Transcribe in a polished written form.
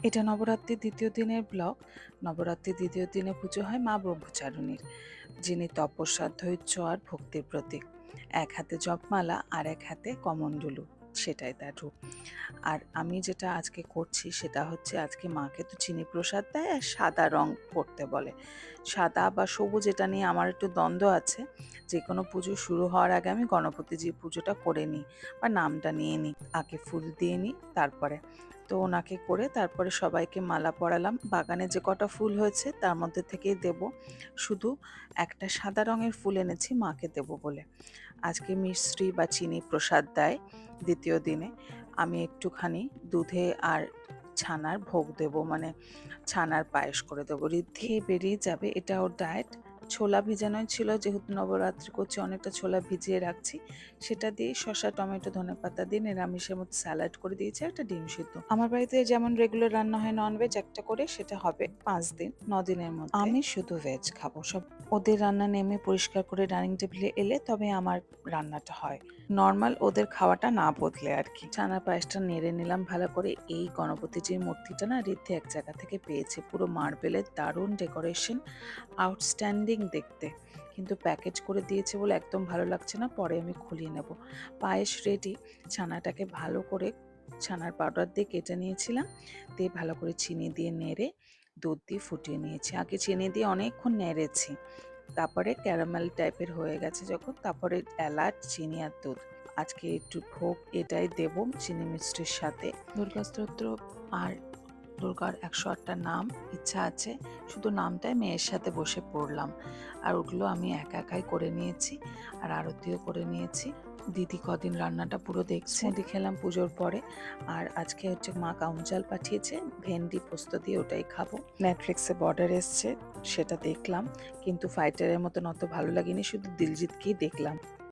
এটা নবরাত্রির দ্বিতীয় দিনের ব্লগ। নবরাত্রির দ্বিতীয় দিনে পুজো হয় মা ব্রহ্মচারিণীর, যিনি তপস্যা, ধৈর্য আর ভক্তির প্রতীক। এক হাতে জপমালা আর এক হাতে কমণ্ডলু, সেটাই তার রূপ। আর আমি যেটা আজকে করছি সেটা হচ্ছে, আজকে মাকে তো চিনি প্রসাদ দেয় আর সাদা রং পরতে বলে। সাদা বা সবুজ, এটা নিয়ে আমার একটু দ্বন্দ্ব আছে। যে কোনো পুজো শুরু হওয়ার আগে আমি গণপতিজির পুজোটা করে নিই বা নামটা নিয়ে নিই, আগে ফুল দিয়ে নিই, তারপরে তো ওনাকে করে তারপরে সবাইকে মালা পরালাম। বাগানে যে কটা ফুল হয়েছে তার মধ্যে থেকেই দেব। শুধু একটা সাদা রঙের ফুল এনেছি মাকে দেব বলে। আজকে মিশ্রি বা চিনি প্রসাদ দেয় দ্বিতীয় দিনে। আমি একটুখানি দুধে আর ছানার ভোগ দেব, মানে ছানার পায়েস করে দেবো। ঋদ্ধি বেরিয়ে যাবে, এটা ওর ডায়েট। ছোলা ভিজানোই ছিল, যেহেতু নবরাত্রি করছি অনেকটা ছোলা ভিজিয়ে রাখছি, সেটা দিয়ে শসা, টমেটো, ধনেপাতা দিয়ে নিরামিষের মতো স্যালাড করে দিয়েছি, একটা ডিম সিদ্ধ। আমার বাড়িতে যেমন রেগুলার রান্না হয় ননভেজ একটা করে, সেটা হবে 5 দিন, 9 দিনের মধ্যে। আমি শুধু ভেজ খাবো। সব ওদের রান্না নেমে পরিষ্কার করে ডাইনিং টেবিলে এলে তবে আমার রান্নাটা হয়। নর্মাল ওদের খাওয়াটা না বদলে আর কি। ছানার পায়েসটা নেড়ে নিলাম ভালো করে। এই গণপতিজির মূর্তিটা না ঋদ্ধি এক জায়গা থেকে পেয়েছে, পুরো মার্বেলের, দারুণ ডেকোরেশন, আউটস্ট্যান্ডিং দেখতে। কিন্তু প্যাকেজ করে দিয়েছে বলে একদম ভালো লাগছে না, পরে আমি খুলিয়ে নেব। পায়েস রেডি। ছানাটাকে ভালো করে ছানার পাউডার দিয়ে কেটে নিয়েছিলাম, দিয়ে ভালো করে চিনি দিয়ে নেড়ে দুধ দিয়ে ফুটিয়ে নিয়েছি। আগে চিনি দিয়ে অনেকক্ষণ নেড়েছি, তারপরে ক্যারামেল টাইপের হয়ে গেছে যখন, তারপরে এলাচ, চিনি আর দুধ। আজকে একটু ভোগ এটাই দেব চিনি মিষ্টির সাথে। দুর্গা স্তোত্র আর দুর্গার 108টা নাম ইচ্ছা আছে, শুধু নামটাই মেয়ের সাথে বসে পড়লাম। আর ওগুলো আমি একা একাই করে নিয়েছি, আর আরতিও করে নিয়েছি। দিদি কদিন রান্নাটা পুরো দেখছে। মুদি খেলাম পুজোর পরে। আর আজকে হচ্ছে মা কাউন চাল পাঠিয়েছে, ভেন্ডি পোস্ত দিয়ে, ওটাই খাবো। নেটফ্লিক্সে বর্ডার এসছে, সেটা দেখলাম, কিন্তু ফাইটারের মতন অত ভালো লাগেনি, শুধু দিলজিৎকেই দেখলাম।